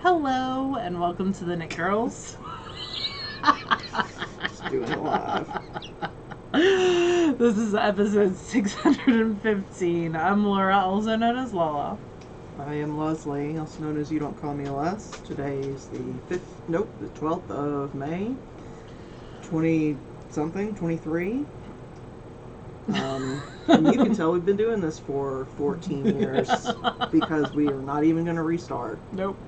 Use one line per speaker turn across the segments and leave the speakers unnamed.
Hello and welcome to the TheKnitGirlls.
Just doing it live.
This is episode 615. I'm Laura, also known as Lala.
I am Leslie, also known as You Don't Call Me Les. Today is the 12th of May, 23. And you can tell we've been doing this for 14 years because we are not even going to restart.
Nope.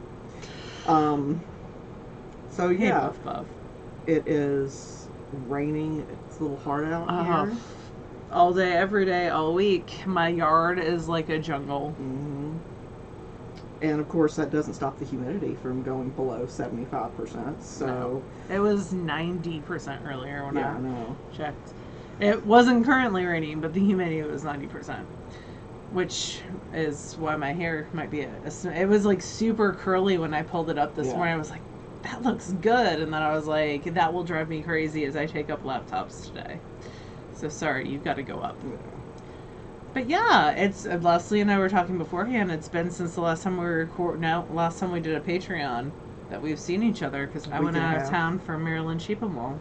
So yeah,
Buff buff.
it is raining. It's a little hard out here.
All day, every day, all week. My yard is like a jungle.
Mm-hmm. And of course, that doesn't stop the humidity from going below 75%. So
No. It was 90% earlier when
I
I
know.
checked. It wasn't currently raining, but the humidity was 90%, which is why my hair might be it was like super curly when I pulled it up this morning. I was like, that looks good. And then I was like, that will drive me crazy as I take up laptops today. So sorry, you've got to go up.
Yeah.
But yeah, it's Leslie and I were talking beforehand. It's been since the last time last time we did a Patreon that we've seen each other because I went out of town for Maryland Sheep and Wool.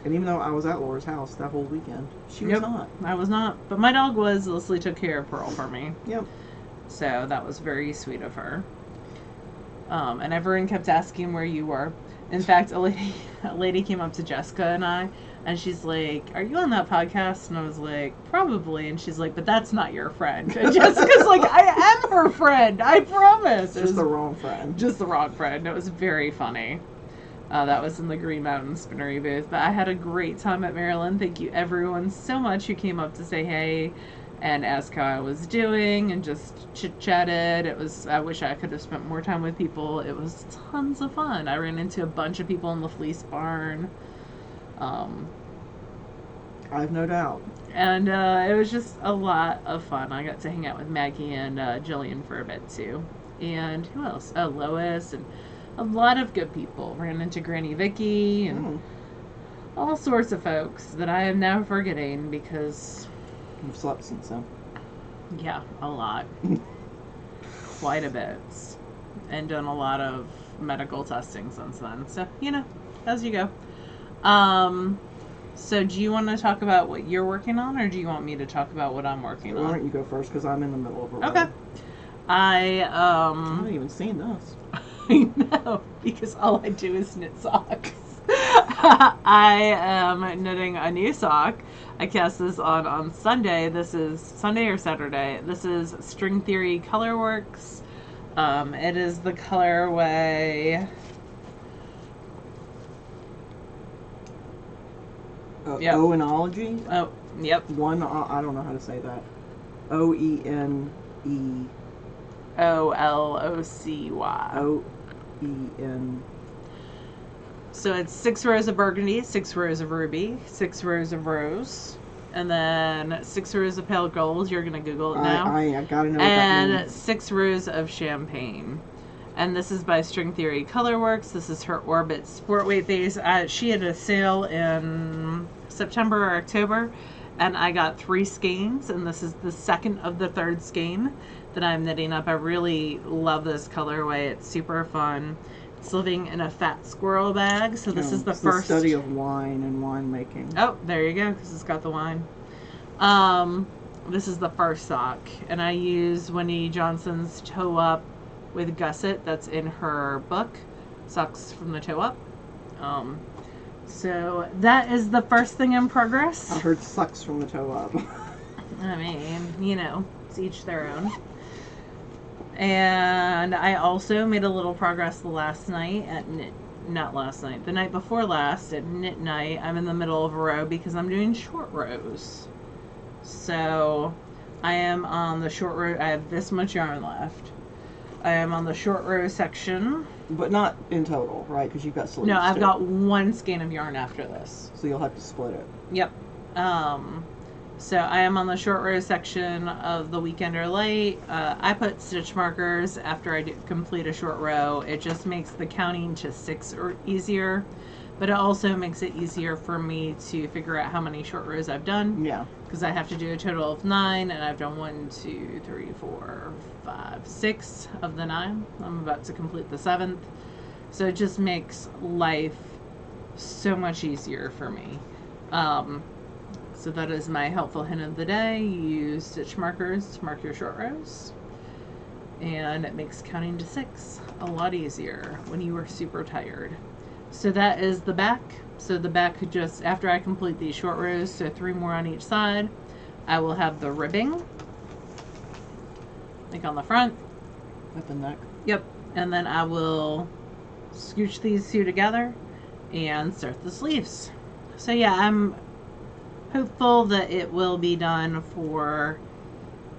And even though I was at Laura's house that whole weekend, she was not.
I was not. But my dog was. Leslie took care of Pearl for me.
Yep.
So that was very sweet of her. And everyone kept asking where you were. In fact, a lady came up to Jessica and I, and she's like, "Are you on that podcast?" And I was like, "Probably." And she's like, "But that's not your friend." And Jessica's like, "I am her friend. I promise."
Just the wrong friend.
Just the wrong friend. It was very funny. That was in the Green Mountain Spinnery booth. But I had a great time at Maryland. Thank you everyone so much who came up to say hey and ask how I was doing and just chit-chatted. I wish I could have spent more time with people. It was tons of fun. I ran into a bunch of people in the Fleece Barn.
I have no doubt.
And it was just a lot of fun. I got to hang out with Maggie and Jillian for a bit too. And who else? Oh, Lois and a lot of good people. Ran into Granny Vicky and all sorts of folks that I am now forgetting because
You've slept since then.
Yeah, a lot. Quite a bit. And done a lot of medical testing since then. So, as you go. So do you want to talk about what you're working on, or do you want me to talk about what I'm working on?
Why don't you go first, because I'm in the middle of a
Okay. I
haven't even seen this.
I know, because all I do is knit socks. I am knitting a new sock. I cast this on Sunday. This is Sunday or Saturday. This is String Theory Colorworks. It is the colorway.
Yep. Oenology?
Oh, yep.
I don't know how to say that. OENE.
OLOCY.
OEN.
So it's 6 rows of burgundy, 6 rows of ruby, 6 rows of rose, and then 6 rows of pale gold. You're gonna Google it now.
I gotta know what that means.
And 6 rows of champagne. And this is by String Theory Colorworks. This is her Orbit Sport Weight base. She had a sale in September or October, and I got 3 skeins, and this is the second of the third skein that I'm knitting up. I really love this colorway. It's super fun. It's living in a fat squirrel bag, so this is the first
study of wine and winemaking.
Oh, there you go, because it's got the wine. This is the first sock, and I use Winnie Johnson's Toe Up with Gusset. That's in her book, Socks from the Toe Up. So that is the first thing in progress.
I heard sucks from the toe up.
I mean, it's each their own. And I also made a little progress last night at the night before last at knit night. I'm in the middle of a row because I'm doing short rows. So I am on the short row. I have this much yarn left. I am on the short row section.
But not in total, right? Because you've got sleeves.
No, I've got 1 skein of yarn after this.
So you'll have to split it.
Yep. So I am on the short row section of the Weekender Light. I put stitch markers after I complete a short row. It just makes the counting to 6 easier. But it also makes it easier for me to figure out how many short rows I've done.
Yeah.
Because I have to do a total of 9, and I've done 1, 2, 3, 4, 5, 6 of the 9. I'm about to complete the 7th. So it just makes life so much easier for me. So that is my helpful hint of the day. Use stitch markers to mark your short rows. And it makes counting to 6 a lot easier when you are super tired. So that is the back. So the back could just, after I complete these short rows, so 3 more on each side, I will have the ribbing, like on the front.
At the neck.
Yep. And then I will scooch these 2 together and start the sleeves. So yeah, I'm hopeful that it will be done for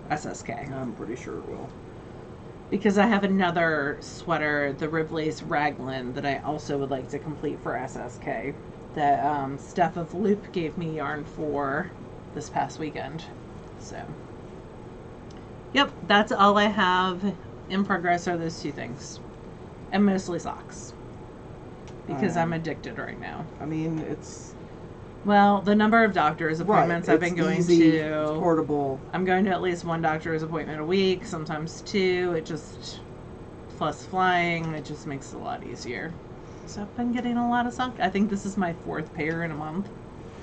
SSK.
I'm pretty sure it will.
Because I have another sweater, the Rivley's Raglan, that I also would like to complete for SSK. That Steph of Loop gave me yarn for this past weekend. So, yep, that's all I have in progress are those 2 things. And mostly socks. Because I'm addicted right now.
I mean, it's...
Well, the number of doctor's appointments I've been going
easy,
to.
It's portable.
I'm going to at least 1 doctor's appointment a week, sometimes 2. It just, plus flying, it just makes it a lot easier. So I've been getting a lot of socks. I think this is my 4th pair in a month.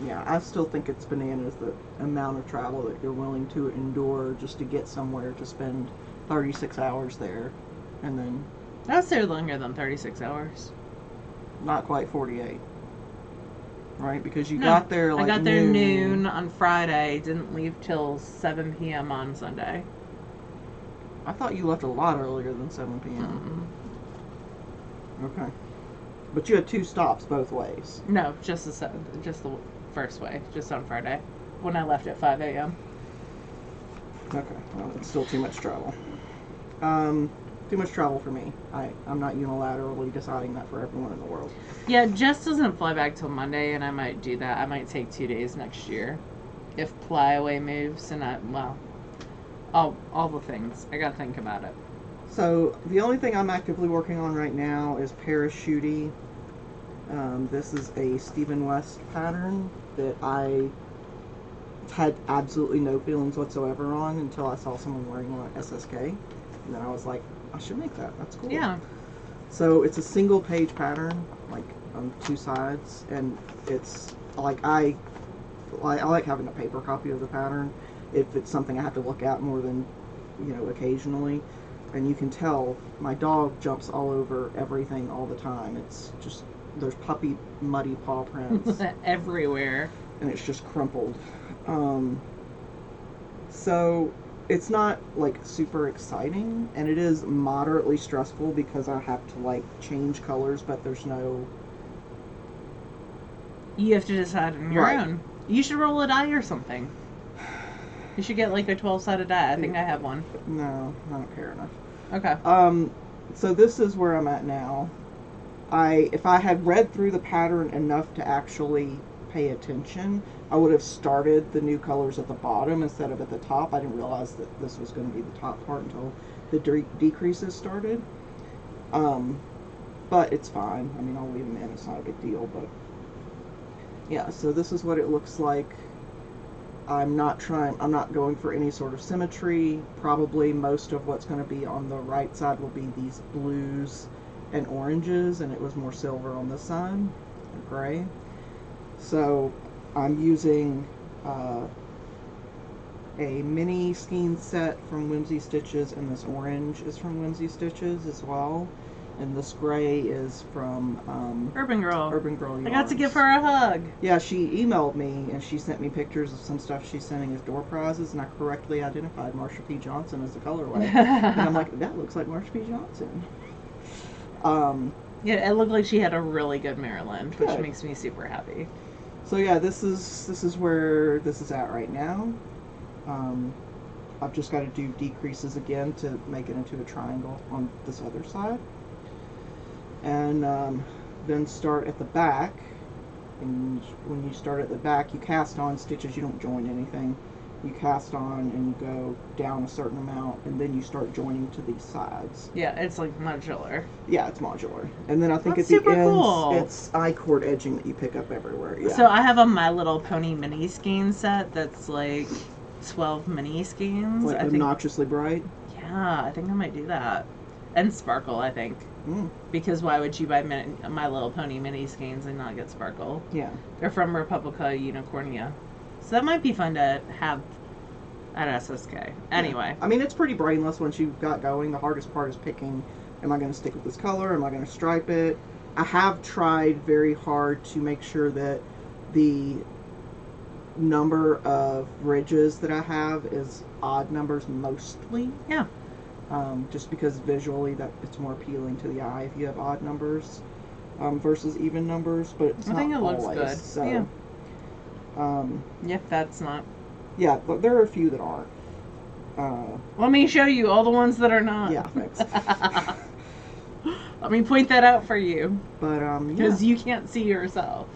Yeah, I still think it's bananas the amount of travel that you're willing to endure just to get somewhere to spend 36 hours there. And then...
I was there longer than 36 hours.
Not quite 48. Right? Because you got there like
I got there noon on Friday, didn't leave till 7 p.m. on Sunday.
I thought you left a lot earlier than 7 p.m. Okay. But you had 2 stops both ways.
No, just the first way, just on Friday, when I left at 5 a.m.
Okay, well, it's still too much travel. Too much travel for me. I'm not unilaterally deciding that for everyone in the world.
Yeah, Jess doesn't fly back till Monday, and I might do that. I might take 2 days next year. If Flyaway moves, and all the things. I gotta think about it.
So, the only thing I'm actively working on right now is Parachuty. This is a Stephen West pattern that I had absolutely no feelings whatsoever on until I saw someone wearing one at SSK. And then I was like, I should make that. That's cool.
Yeah.
So it's a single page pattern, like on 2 sides, and it's like I like having a paper copy of the pattern if it's something I have to look at more than, occasionally. And you can tell my dog jumps all over everything all the time. It's just, there's puppy muddy paw prints
everywhere,
and it's just crumpled. So it's not like super exciting, and it is moderately stressful because I have to like change colors, but there's no...
You have to decide on your own. You should roll a die or something. You should get like a 12-sided die. I think I have one.
No, I don't care enough.
Okay.
So this is where I'm at now. If I had read through the pattern enough to actually pay attention, I would have started the new colors at the bottom instead of at the top. I didn't realize that this was going to be the top part until the decreases started. But it's fine. I mean, I'll leave them in. It's not a big deal. But yeah, so this is what it looks like. I'm not going for any sort of symmetry. Probably most of what's going to be on the right side will be these blues and oranges, and it was more silver on this side, and gray. So I'm using a mini skein set from Whimsy Stitches, and this orange is from Whimsy Stitches as well. And this gray is from
Urban Girl.
Urban Girl Yarns.
I got to give her a hug.
Yeah, she emailed me and she sent me pictures of some stuff she's sending as door prizes, and I correctly identified Marsha P. Johnson as the colorway. And I'm like, that looks like Marsha P. Johnson.
Yeah, it looked like she had a really good Maryland, which
Good.
makes me super happy.
So yeah, this is where this is at right now. I've just got to do decreases again to make it into a triangle on this other side. And then start at the back. And when you start at the back, you cast on stitches, you don't join anything. you cast on and you go down a certain amount, and then you start joining to these sides.
Yeah, it's like modular.
Yeah, it's modular. And then I think
That's
at the
super
ends,
cool.
it's I-cord edging that you pick up everywhere. Yeah.
So I have a My Little Pony mini skein set that's like 12 mini skeins.
Like obnoxiously bright.
Yeah, I think I might do that. And sparkle, I think. Because why would you buy My Little Pony mini skeins and not get sparkle?
Yeah.
They're from Republica Unicornia. So that might be fun to have at SSK. Anyway.
Yeah. I mean, it's pretty brainless once you've got going. The hardest part is picking, am I going to stick with this color? Am I going to stripe it? I have tried very hard to make sure that the number of ridges that I have is odd numbers mostly.
Yeah.
Just because visually that it's more appealing to the eye if you have odd numbers versus even numbers, but it's not always. I think it looks good. So,
yeah. That's not.
Yeah, but there are a few that aren't.
Let me show you all the ones that are not.
Yeah, thanks.
Let me point that out for you.
But
because you can't see yourself.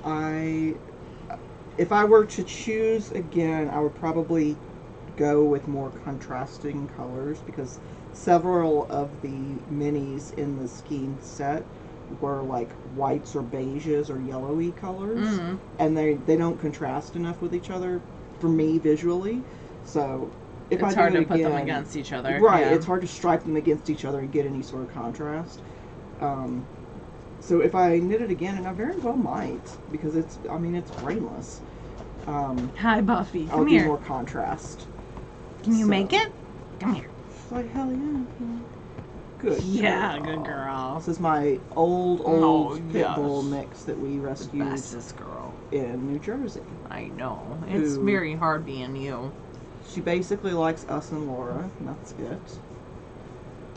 If I were to choose again, I would probably go with more contrasting colors, because several of the minis in the skein set were like whites or beiges or yellowy colors, and they don't contrast enough with each other for me visually. So if
it's
I
hard
do
to
it
put them
again,
against each other.
Right,
yeah.
It's hard to stripe them against each other and get any sort of contrast. So if I knit it again, and I very well might, because it's brainless.
Hi, Buffy. Come
I'll
here.
do more contrast.
Can you make it? Come here.
It's like, hell yeah. Good.
Yeah,
girl.
good girl.
This is my old pit bull mix that we rescued.
The bestest girl
in New Jersey.
I know. It's very hard being you.
She basically likes us and Laura, and that's it.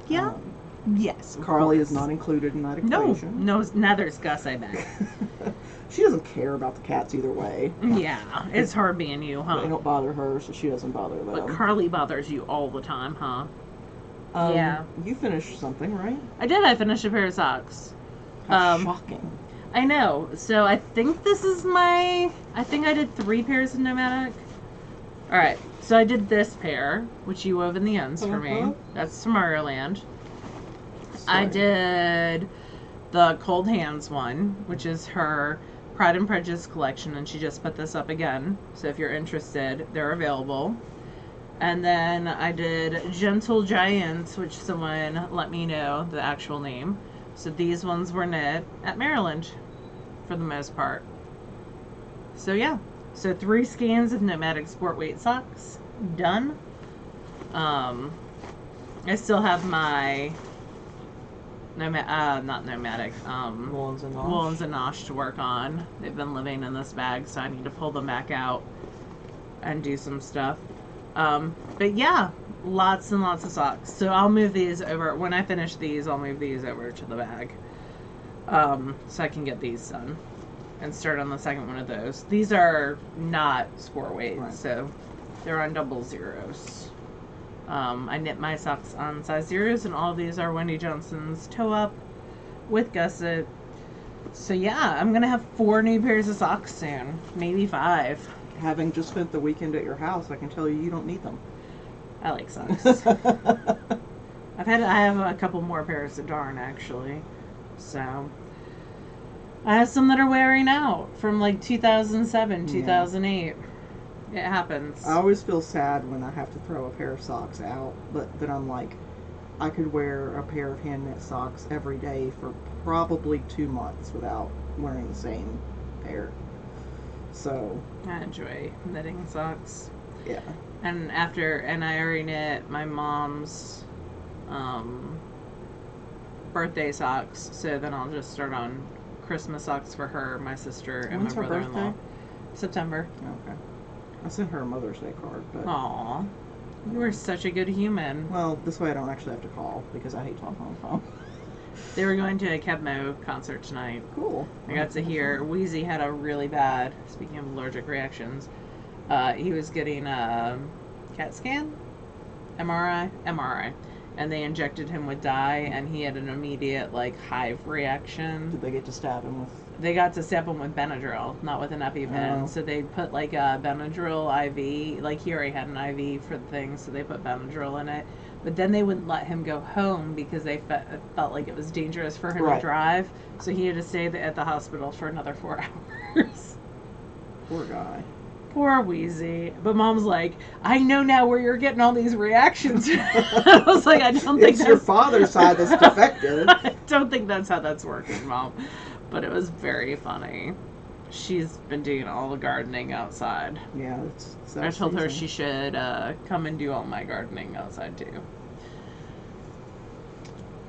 Yeah. Yes.
Carly is not included in that equation.
No, neither is Gus, I bet.
She doesn't care about the cats either way.
Yeah, it's hard being you, huh?
They don't bother her, so she doesn't bother them.
But Carly bothers you all the time, huh?
Yeah. You finished something, right?
I did. I finished a pair of socks.
How shocking.
I know. So I think this is I think I did 3 pairs of Nomadic. Alright, so I did this pair, which you wove in the ends for me. That's Tomorrowland. I did the Cold Hands one, which is her Pride and Prejudice collection, and she just put this up again. So if you're interested, they're available. And then I did Gentle Giants, which someone let me know the actual name. So these ones were knit at Maryland for the most part. So yeah. So 3 skeins of Nomadic Sport Weight socks done. I still have my not Nomadic,
Woolens
and Nosh to work on. They've been living in this bag, so I need to pull them back out and do some stuff. But yeah, lots and lots of socks. So I'll move these over. When I finish these, I'll move these over to the bag. So I can get these done and start on the second one of those. These are not sport weight, so they're on 00s. I knit my socks on size 0s, and all of these are Wendy Johnson's toe up with gusset. So yeah, I'm gonna have 4 new pairs of socks soon, maybe 5.
Having just spent the weekend at your house, I can tell you don't need them.
I like socks. I have a couple more pairs of darn actually. So I have some that are wearing out from like 2007, 2008. It happens.
I always feel sad when I have to throw a pair of socks out, but then I'm like, I could wear a pair of hand knit socks every day for probably 2 months without wearing the same pair. So
I enjoy knitting socks.
Yeah.
And I already knit my mom's birthday socks, so then I'll just start on Christmas socks for her, my sister, and
When's
my
her
brother-in-law.
birthday?
September.
Okay. I sent her a Mother's Day card, but...
Aw. You are such a good human.
Well, this way I don't actually have to call, because I hate talking on the phone.
They were going to a Kebmo concert tonight.
Cool.
I got to hear Wheezy had a really bad, speaking of allergic reactions, he was getting a CAT scan? MRI? and they injected him with dye, and he had an immediate like hive reaction.
Did they get to stab him with?
They got to stab him with Benadryl, not with an EpiPen.
Oh.
So they put like a Benadryl IV. Like he already had an IV for the thing, so they put Benadryl in it. But then they wouldn't let him go home because they felt like it was dangerous for him to drive. So he had to stay at the hospital for another 4 hours.
Poor guy.
Poor Wheezy. But Mom's like, I know now where you're getting all these reactions. I was like, I don't think
it's your father's side that's defective.
I don't think that's how that's working, Mom. But it was very funny. She's been doing all the gardening outside.
Yeah,
I told her she should come and do all my gardening outside too.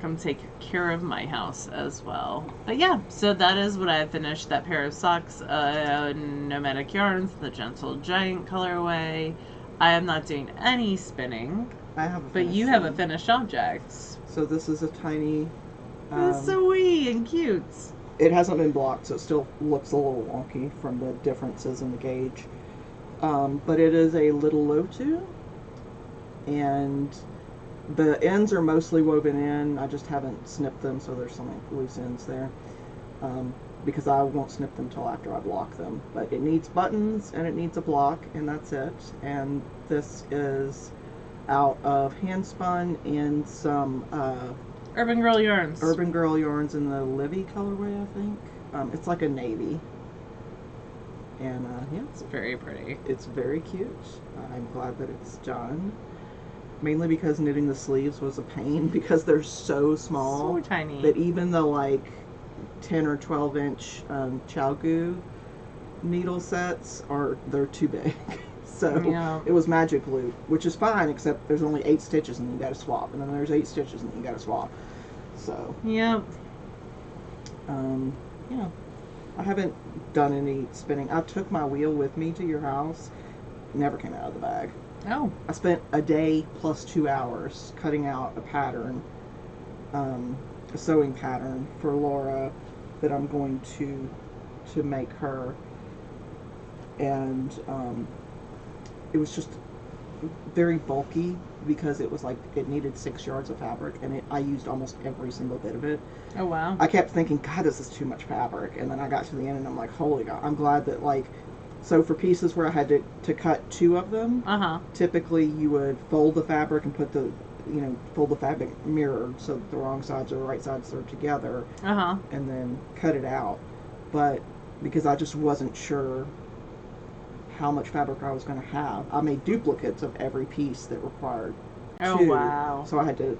Come take care of my house as well. But yeah, so that is what I finished. That pair of socks, Nomadic Yarns, the Gentle Giant colorway. I am not doing any spinning.
I have a
but you have a finished objects.
So this is a tiny...
it's so wee and cute.
It hasn't been blocked, so it still looks a little wonky from the differences in the gauge. But it is a little lotu, and the ends are mostly woven in. I just haven't snipped them, so there's some loose ends there. Because I won't snip them till after I block them. But it needs buttons, and it needs a block, and that's it. And this is out of hand spun and some...
Urban Girl Yarns.
Urban Girl Yarns in the Livy colorway, I think. It's like a navy. And, yeah.
It's very pretty.
It's very cute. I'm glad that it's done. Mainly because knitting the sleeves was a pain because they're so small.
So tiny.
That even the, like, 10 or 12 inch Chalgu needle sets they're too big. So
yeah.
It was magic loop, which is fine, except there's only 8 stitches and you gotta swap, and then there's 8 stitches and you gotta swap. So
yeah.
Yeah. I haven't done any spinning. I took my wheel with me to your house. Never came out of the bag.
Oh.
I spent a day plus 2 hours cutting out a pattern, a sewing pattern for Laura that I'm going to make her. And it was just very bulky because it was like it needed 6 yards of fabric, and I used almost every single bit of it.
Oh wow.
I kept thinking, God, this is too much fabric, and then I got to the end and I'm like, holy God. I'm glad that, like, so for pieces where I had to cut 2 of them, typically you would fold the fabric and put fold the fabric mirrored so that the wrong sides or the right sides are together, and then cut it out. But because I just wasn't sure how much fabric I was going to have, I made duplicates of every piece that required 2.
Oh wow.
So I had to,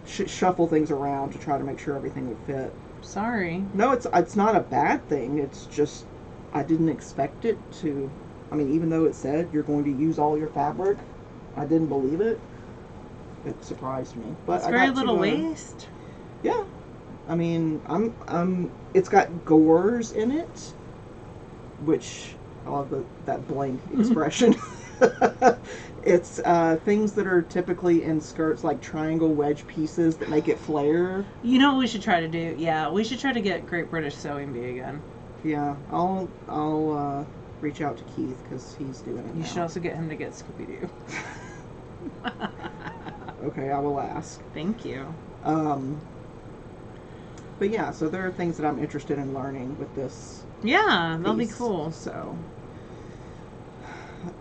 shuffle things around to try to make sure everything would fit.
Sorry.
No, it's not a bad thing. It's just I didn't expect it to. I mean, even though it said you're going to use all your fabric, I didn't believe it. It surprised me. But
it's very little waste.
Yeah. I mean, it's got gores in it, which I love that blank expression. It's things that are typically in skirts, like triangle wedge pieces that make it flare.
You know what we should try to do? Yeah, we should try to get Great British Sewing Bee again.
Yeah, I'll reach out to Keith because he's doing it now.
You should also get him to get Scooby-Doo.
Okay, I will ask.
Thank you.
But yeah, so there are things that I'm interested in learning with this.
Yeah, that'll
piece,
be cool.
So,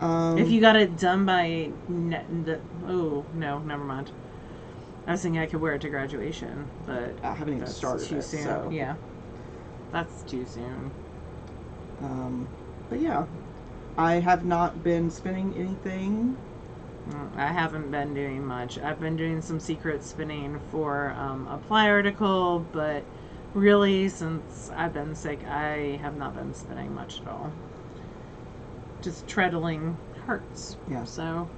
if you got it done by oh no, never mind. I was thinking I could wear it to graduation, but
I haven't even started
too
it.
soon.
So.
Yeah, that's too soon.
But yeah, I have not been spinning anything.
I haven't been doing much. I've been doing some secret spinning for a ply article, but really, since I've been sick, I have not been spinning much at all. Just treadling hurts.
Yeah.
So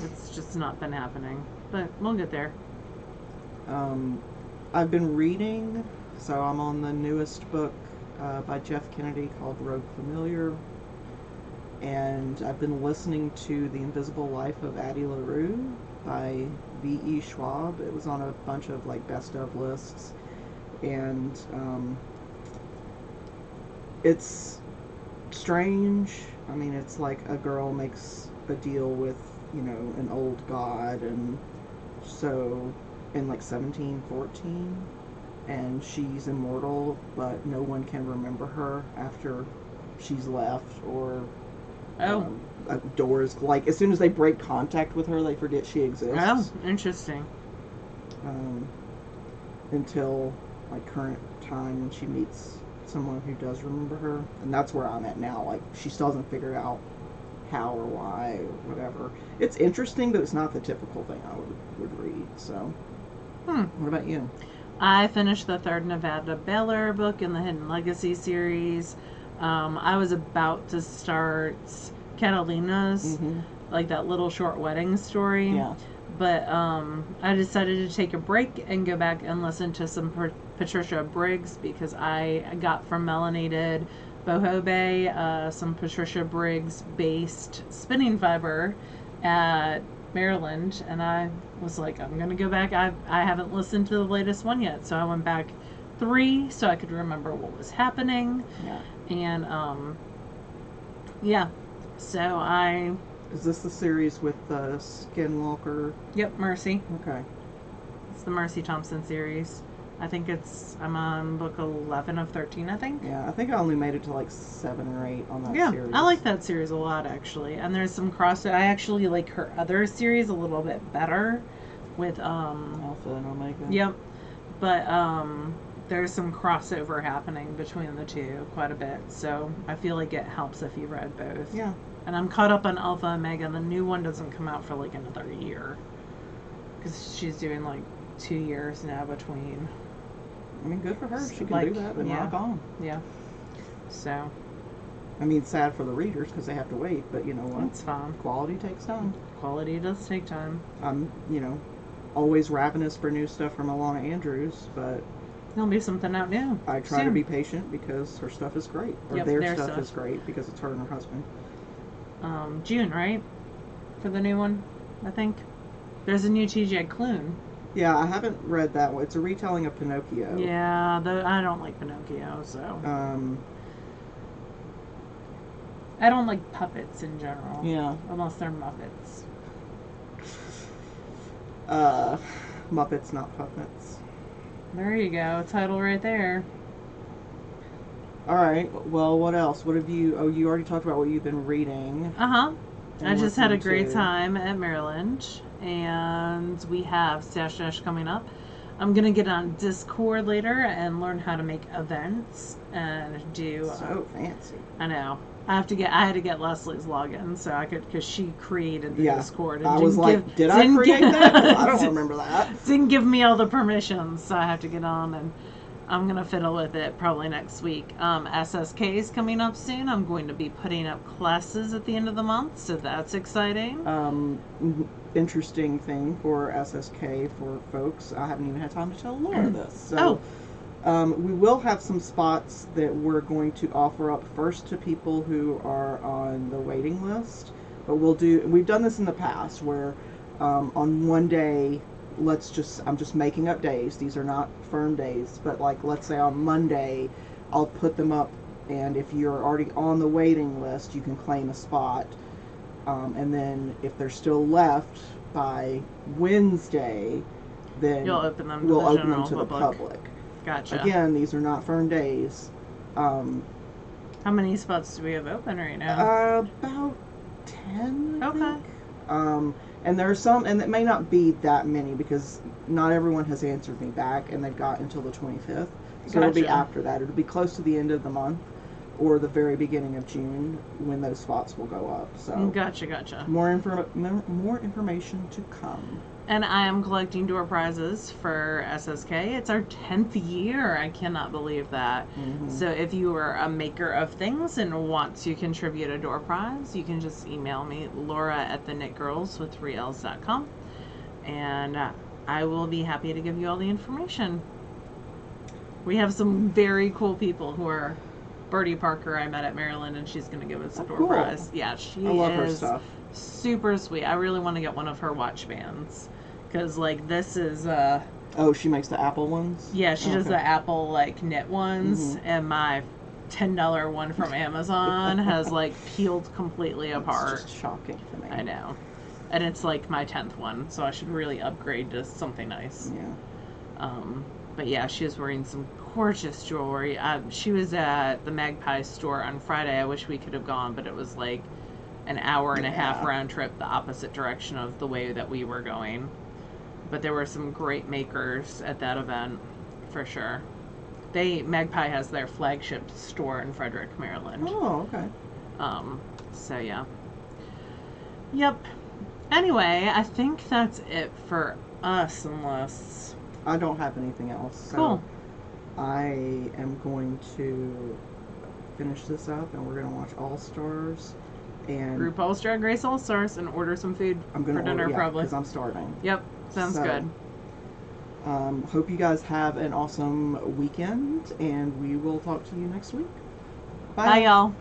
it's just not been happening. But we'll get there.
I've been reading, so I'm on the newest book by Jeff Kennedy called Rogue Familiar. And I've been listening to The Invisible Life of Addie LaRue by V.E. Schwab. It was on a bunch of like best of lists. And it's strange. I mean, it's like a girl makes a deal with, an old god, and So, in like 1714, and she's immortal, but no one can remember her after she's left, or doors, like, as soon as they break contact with her, they forget she exists.
Oh, interesting.
Until, like, current time, when she meets someone who does remember her. And that's where I'm at now. Like, she still hasn't figured out how or why or whatever. It's interesting, but it's not the typical thing I would read. So, What about you?
I finished the third Nevada Baylor book in the Hidden Legacy series. I was about to start Catalina's, like that little short wedding story.
Yeah.
But I decided to take a break and go back and listen to some Patricia Briggs, because I got from Melanated Boho Bay some Patricia Briggs based spinning fiber at Maryland, and I was like, I'm gonna go back. I haven't listened to the latest one yet, so I went back 3 so I could remember what was happening.
Yeah.
And so
Is this the series with Skinwalker?
Yep, Mercy.
Okay.
It's the Mercy Thompson series. I think I'm on book 11 of 13, I think.
Yeah, I think I only made it to like 7 or 8 on that series.
I like that series a lot, actually. And there's some I actually like her other series a little bit better with
Alpha and Omega.
Yep. But there's some crossover happening between the two quite a bit. So I feel like it helps if you read both.
Yeah.
And I'm caught up on Alpha Omega. The new one doesn't come out for like another year, because she's doing like 2 years now between.
I mean, good for her. She can
like,
do that and rock on.
Yeah. So.
I mean, sad for the readers because they have to wait, but you know what?
It's fine.
Quality takes time.
Quality does take time.
I'm, always ravenous for new stuff from Alana Andrews, but
there'll be something out new.
I try to be patient because her stuff is great. Or their stuff is great because it's her and her husband.
June, right? For the new one, I think. There's a new TJ Klune.
Yeah, I haven't read that one. It's a retelling of Pinocchio.
Yeah, I don't like Pinocchio, so. I don't like puppets in general.
Yeah.
Unless they're Muppets.
Muppets, not puppets.
There you go. Title right there.
Alright, well, what else? What have you... Oh, you already talked about what you've been reading.
Uh-huh. I just had a great time at Maryland, and we have Stash Dash coming up. I'm going to get on Discord later and learn how to make events and do...
So fancy.
I know. I had to get Leslie's login so I could, because she created the Discord. And
I was like, did I create that? I don't remember that.
Didn't give me all the permissions, so I have to get on, and I'm going to fiddle with it probably next week. SSK is coming up soon. I'm going to be putting up classes at the end of the month, so that's exciting.
Interesting thing for SSK for folks. I haven't even had time to tell Laura this. So, we will have some spots that we're going to offer up first to people who are on the waiting list. But we've done this in the past where on one day, I'm just making up days. These are not firm days, but like, let's say on Monday, I'll put them up, and if you're already on the waiting list, you can claim a spot. And then if they're still left by Wednesday, then
we'll open them to
the public.
Gotcha.
Again, these are not firm days.
How many spots do we have open right now?
About 10, I
okay.
think. And there are some, and it may not be that many because not everyone has answered me back, and they've got until the 25th. So it'll be after that. It'll be close to the end of the month or the very beginning of June when those spots will go up. So
Gotcha.
More information to come.
And I am collecting door prizes for SSK. It's our 10th year. I cannot believe that.
Mm-hmm.
So if you are a maker of things and want to contribute a door prize, you can just email me, Laura@TheKnitGirlls with 3Ls.com. And I will be happy to give you all the information. We have some very cool people who are... Birdie Parker I met at Maryland, and she's going to give us a door prize. Yeah, I love her stuff. Super sweet. I really want to get one of her watch bands. Because, like, this is...
Oh, she makes the Apple ones?
Yeah, she does the Apple, like, knit ones. Mm-hmm. And my $10 one from Amazon has, like, peeled completely apart.
It's just shocking to me.
I know. And it's like my 10th one, so I should really upgrade to something nice.
Yeah.
But yeah, she was wearing some gorgeous jewelry. She was at the Magpie store on Friday. I wish we could have gone, but it was like an hour and a half round trip the opposite direction of the way that we were going. But there were some great makers at that event, for sure. Magpie has their flagship store in Frederick, Maryland.
Oh, okay.
So yeah. Yep. Anyway, I think that's it for us, unless...
I don't have anything else. So
Cool.
I am going to finish this up, and we're going to watch All Stars. And
RuPaul's Drag Race All Stars and order some food
I'm gonna
for dinner,
order,
probably.
because I'm starving.
Yep, sounds good.
Hope you guys have an awesome weekend, and we will talk to you next week.
Bye y'all.